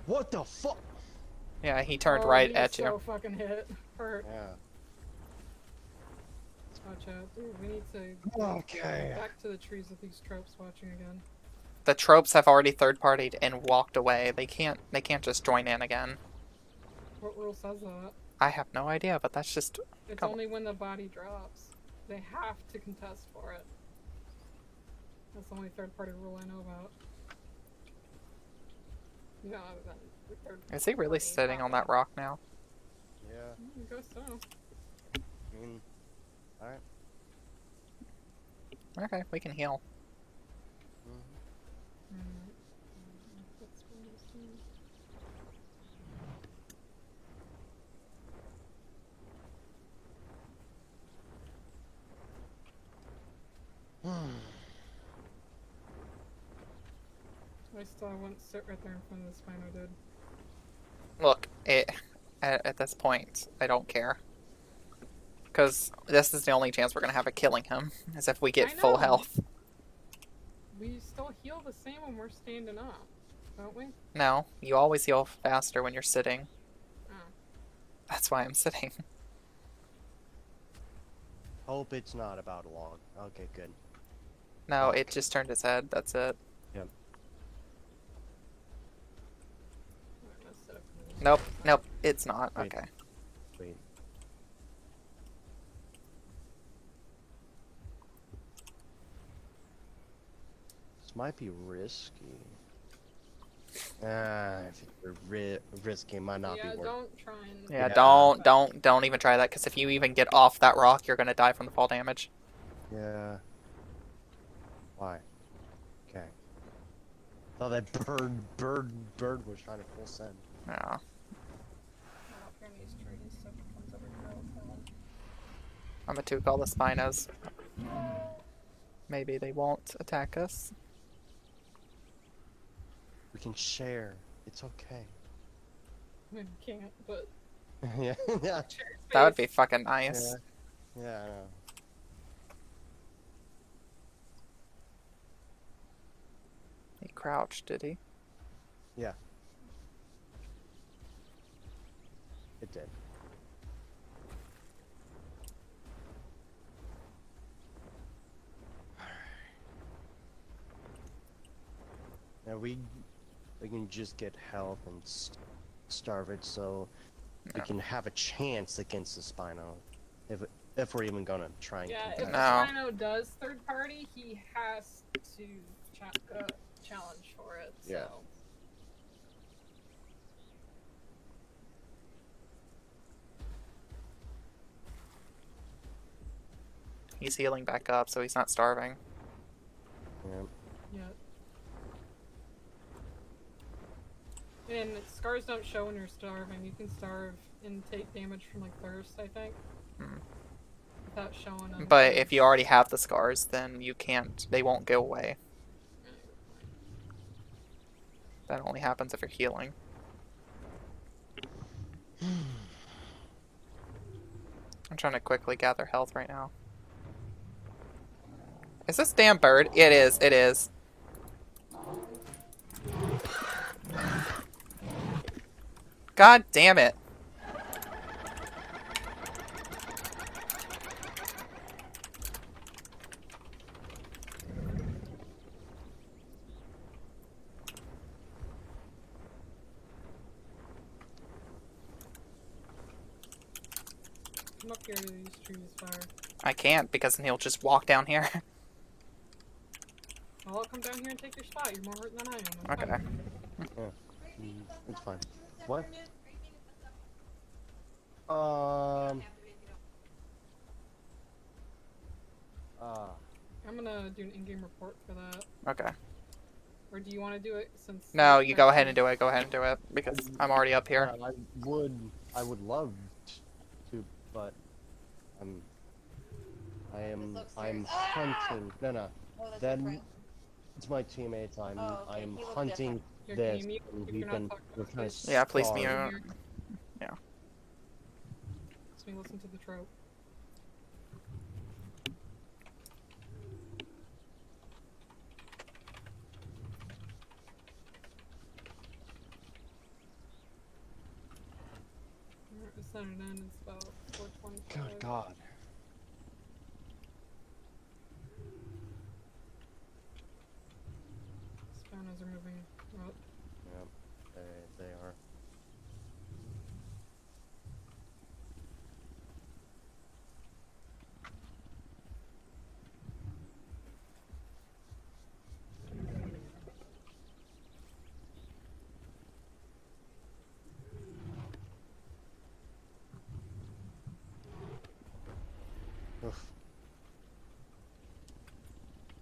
What the fuck? Yeah, he turned Oh, right he at is you. so fucking hit. Hurt. Yeah. Watch out, dude. We need to Okay. back to the trees with these tropes watching again. The tropes have already third-partied and walked away. They can't just join in again. What rule says that? I have no idea, but that's just... It's only when the body drops. They have to contest for it. That's the only third-party rule I know about. No, other than the third Is he really party sitting on that rock now? Yeah. I guess so. I mean, alright. Okay, we can heal. That's what I was doing. I still wouldn't sit right there in front of the Spino, dude. Look, at this point, I don't care. Because this is the only chance we're going to have of killing him, is if we get full health. We still heal the same when we're standing up, don't we? No, you always heal faster when you're sitting. Oh. That's why I'm sitting. Hope it's not about a log. Okay, good. No, it just turned its head, that's it. Yep. Nope, nope, it's not. Wait. Okay. Wait. This might be risky. If it's risky, it might not be worth. Don't try and... Yeah, Yeah. don't even try that, because if you even get off that rock, you're gonna die from the fall damage. Yeah. Why? Okay. Thought that bird was trying to full send. Yeah. I'm gonna call the Spinos. Maybe they won't attack us. We can share. It's okay. I can't, but... Yeah. Yeah. That would be fucking nice. Yeah. Yeah, I know. He crouched, did he? Yeah. It did. Now we can just get health and starve it, so we can have a chance against the Spino, if we're even gonna try and if contest. the Spino does third party, he has to challenge for it. So. Yeah. He's healing back up, so he's not starving. Yeah. Yeah. And scars don't show when you're starving. You can starve and take damage from like thirst, I think. Without showing them. But if you already have the scars, then you can't. They won't go away. That only happens if you're healing. I'm trying to quickly gather health right now. Is this damn bird? It is, it is. God damn it. Come up here to these trees, fire. I can't, because then he'll just walk down here. Well, I'll come down here and take your spot. You're more hurt than I am. Okay. Yeah. It's fine. What? I'm gonna do an in-game report for that. Okay. Or do you want to do it since... No, you go ahead and do it. Go ahead and do it, because I'm already up here. I would love to, but I'm hunting. No. Then it's my teammates. I'm hunting this. We're trying to Yeah, please starve. mute. Yeah. Let me listen to the trope. send it in. It's about 4:25. Good God. Spawners are moving up. Yep, they are. Oof.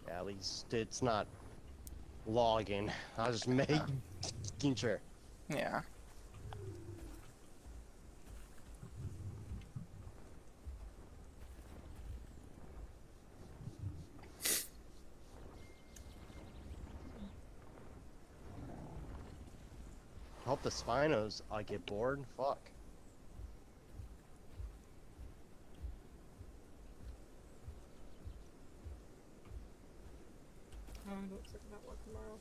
Yeah, at least it's not logging. I was just making sure. Yeah. Hope the Spinos get bored. Fuck. Oh, it looks like not work tomorrow.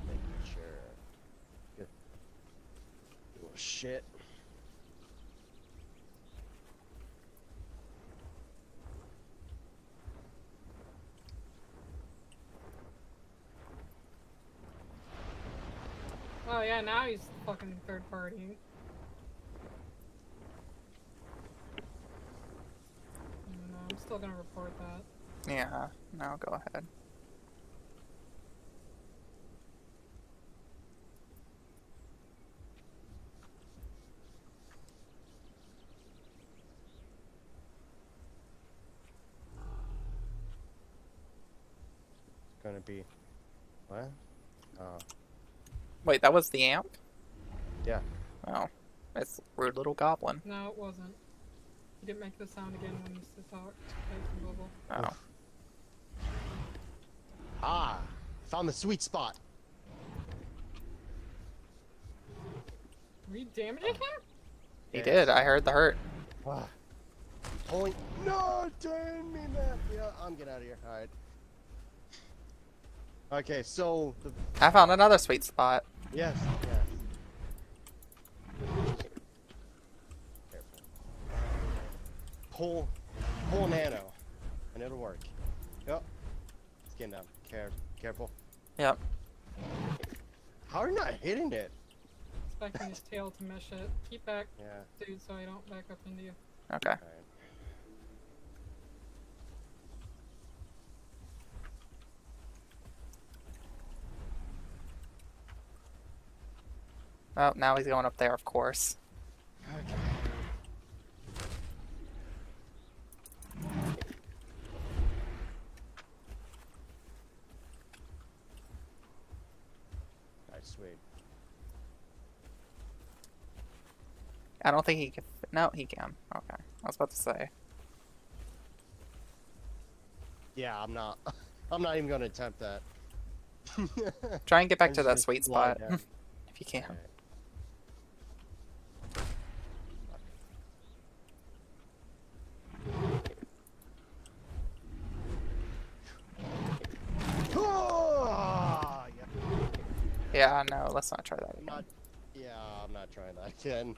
Making sure. Good. Oh shit. Oh yeah, now he's fucking third party. No, I'm still gonna report that. Yeah. No, go ahead. Gonna be. What? Oh. Wait, that was the amp? Yeah. Oh. It's rude little goblin. No, it wasn't. He didn't make the sound again when he talked. Bubble. Oh. Ah! Found the sweet spot. Were you damaging him? He Yes. did. I heard the hurt. Ah. Pulling. No, didn't mean that. Yeah, I'm getting out of here. All right. Okay, so the I found another sweet spot. yes. Careful. Pull nano, and it'll work. Yep. It's getting down. Careful. Yep. How are you not hitting it? Expecting his tail to mesh it. Keep back, Yeah. dude, so I don't back up into you. Okay. All right. Oh, now he's going up there, of course. Okay. Alright, sweet. I don't think he can. No, he can. Okay. I was about to say. Yeah, I'm not. I'm not even gonna attempt that. Try and get back I to that just sweet slide spot. down. If you can. Alright. Ah, yeah. Yeah, no, let's not try that I'm again. not. Yeah, I'm not trying that again.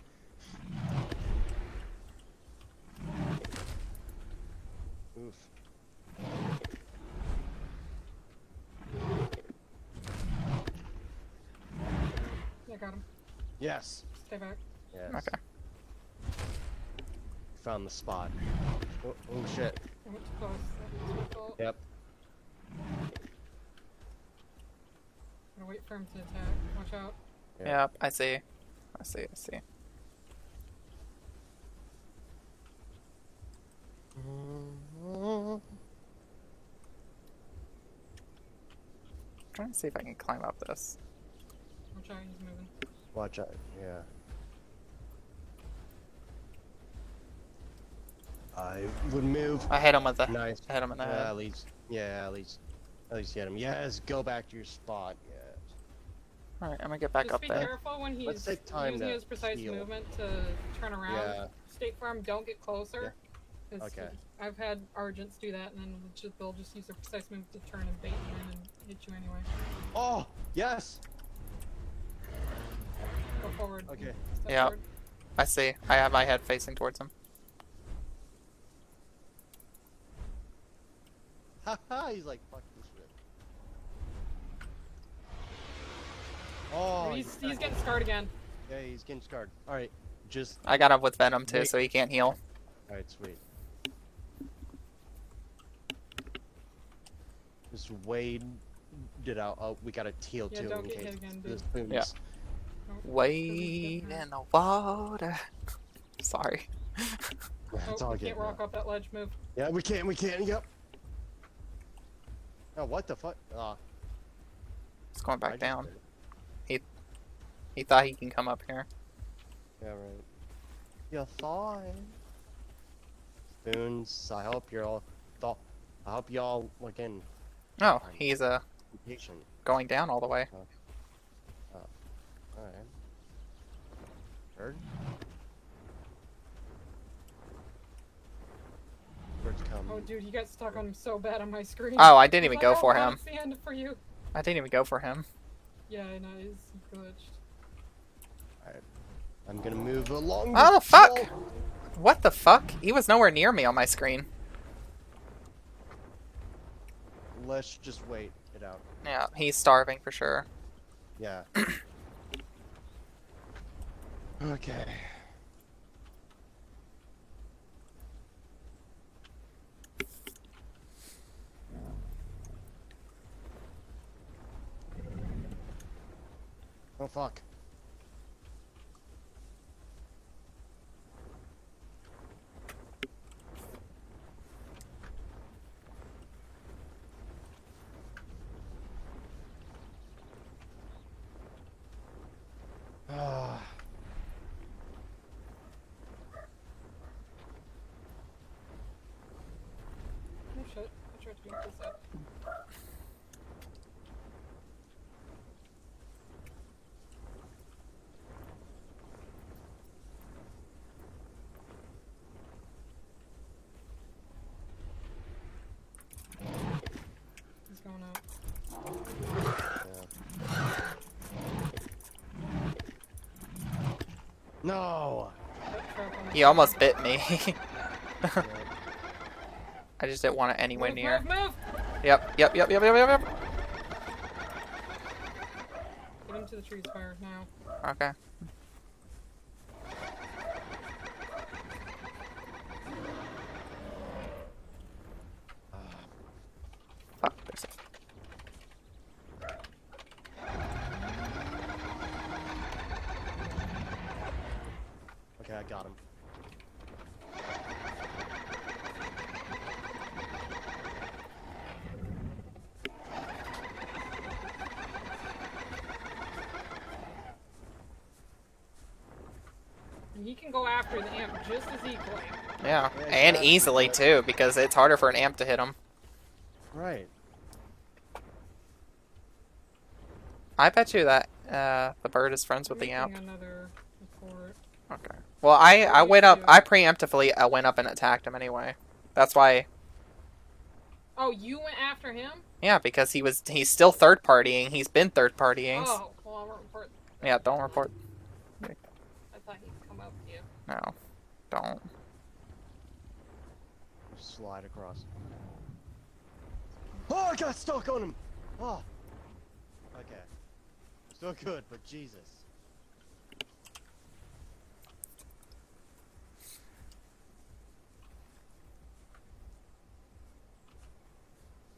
Oof. I got him. Yes. Stay back. Yes. Okay. Found the spot. Oh shit. I went too close. That was my fault. Yep. Gotta wait for him to attack. Watch out. Yep, I see. I see. Trying to see if I can climb up this. Watch out, he's moving. Watch out. Yeah. I would move. I hit him with the. Nice. I hit him in the Yeah, head. at least. Yeah, at least hit him. Yes, go back to your spot. Yes. Alright, I'm gonna get back Just up be there. careful when he's Let's take time using to his precise heal. movement to turn around. Yeah. State Farm, don't get closer. Okay. I've had Argents do that, and then they'll just use their precise move to turn and bait you in and hit you anyway. Oh, yes! Go forward. Okay. Step Yeah. forward. I see. I have my head facing towards him. Haha, he's like, fuck this shit. Oh, He's getting scarred again. yeah, he's getting scarred. Alright, just... I got him with Venom too, Wait. so he can't heal. Alright, sweet. Just wade it out. Oh, we got a teal Yeah, too don't in get case hit again, this dude. booms. Yeah. Nope. Wade in the water. Sorry. Yeah, it's all we good. can't rock off that ledge move. Yeah, we can, yep. Oh, what the fuck? It's going I back just down. did it. He thought he can come up here. Yeah, right. You thought. Spoons, I hope you're all I hope y'all again Oh, he's be patient. going down all the way. Alright. Bird? Birds come. Oh, dude, he got stuck on him so bad on my screen. Oh, I didn't He's even like, go "Oh, for wow, him. it's the end for you. I didn't even go for him. Yeah, I know, he's glitched. Alright. I'm gonna move along. Oh, the fuck! wall. What the fuck? He was nowhere near me on my screen. Let's just wait it out. Yeah, he's starving for sure. Yeah. Okay. Oh fuck. Ah. Oh shit, I tried to beat this up. He's going up. No. That trap on the He almost bit me. Yeah. I just didn't want it anywhere move, near. Move, move! Yep. Get into the trees fire now. Okay. Fuck, there's a... Okay, I got him. And he can go after the amp just as equally. Yeah, Yeah, and exactly. easily too, because it's harder for an amp to hit him. Right. I bet you that the bird is friends with the Making amp. another report. Okay. Well, I went up. I preemptively went up and attacked him anyway. That's why. Oh, you went after him? Yeah, because he's still third partying. He's been third partying. Oh, well, I'll report. Yeah, don't report. I thought he'd come up to you. No, don't. Slide across. Oh, I got stuck on him. Oh. Okay. Still good, but Jesus.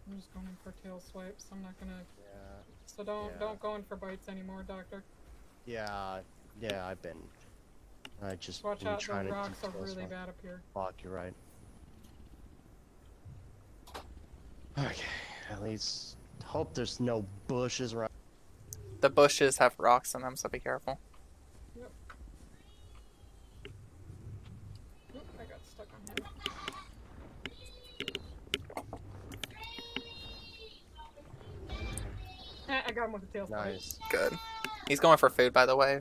I'm just going in for tail swipes. I'm not gonna. Yeah. So don't go in for bites anymore, Doctor. Yeah. Yeah, I've been. I just Watch been out, trying the to rocks are detail really stuff. bad up here. Fuck, you're right. Okay, at least hope there's no bushes around. The bushes have rocks in them, so be careful. Yep. Oop, I got stuck on him. I got him with a tail swipe. Nice. Good. He's going for food, by the way.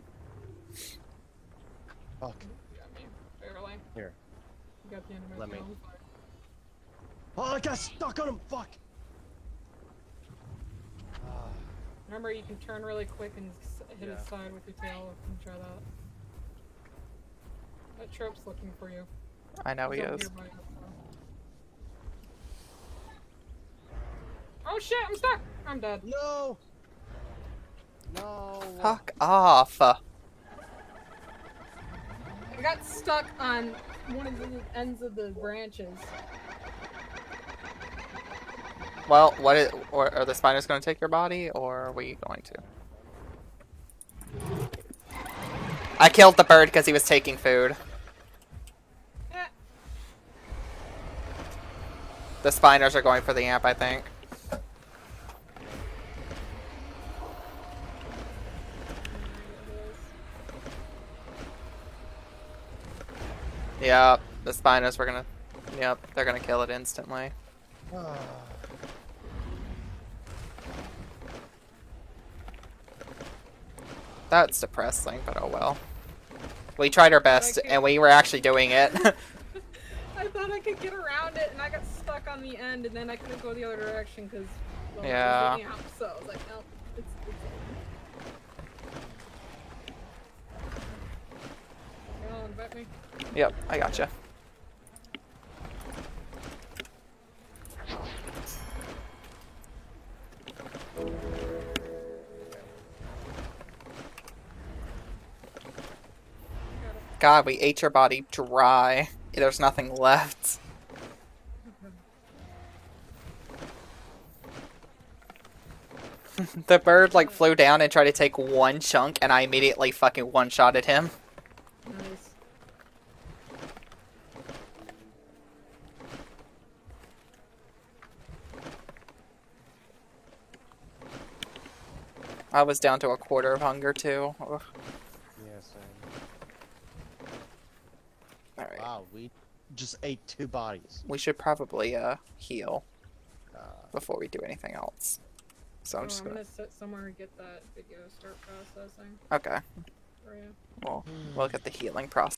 Fuck. You got me. Barely. Here. You got the end of my Let me- tail. Oh, I got stuck on him. Fuck. Remember, you can turn really quick and hit his Yeah. side with your tail. You can try that. That trope's looking for you. I know he He's over is. here by us, though. Oh shit! I'm stuck. I'm dead. No. No. Fuck off. I got stuck on one of the ends of the branches. Well, or are the spiders going to take your body, or are we going to? I killed the bird because he was taking food. Eh. The spiders are going for the amp, I think. Yep, the spiders were gonna. Yep, they're gonna kill it instantly. That's depressing, but oh well. We tried our best, and we were actually doing it. I thought I could get around it, and I got stuck on the end, and then I couldn't go the other direction because Yeah. it was out, so I was like, no, it's Come on, invite me. Yep, I gotcha. God, we ate your body dry. There's nothing left. The bird, like, flew down and tried to take one chunk, and I immediately fucking one-shotted him. Nice. I was down to a quarter of hunger, too. Ugh. Yes. Alright. Wow, we just ate 2 bodies. We should probably, heal before we do anything else. So I'm just I'm gonna... gonna sit somewhere and get that video start processing Okay. for you. We'll look at the healing process.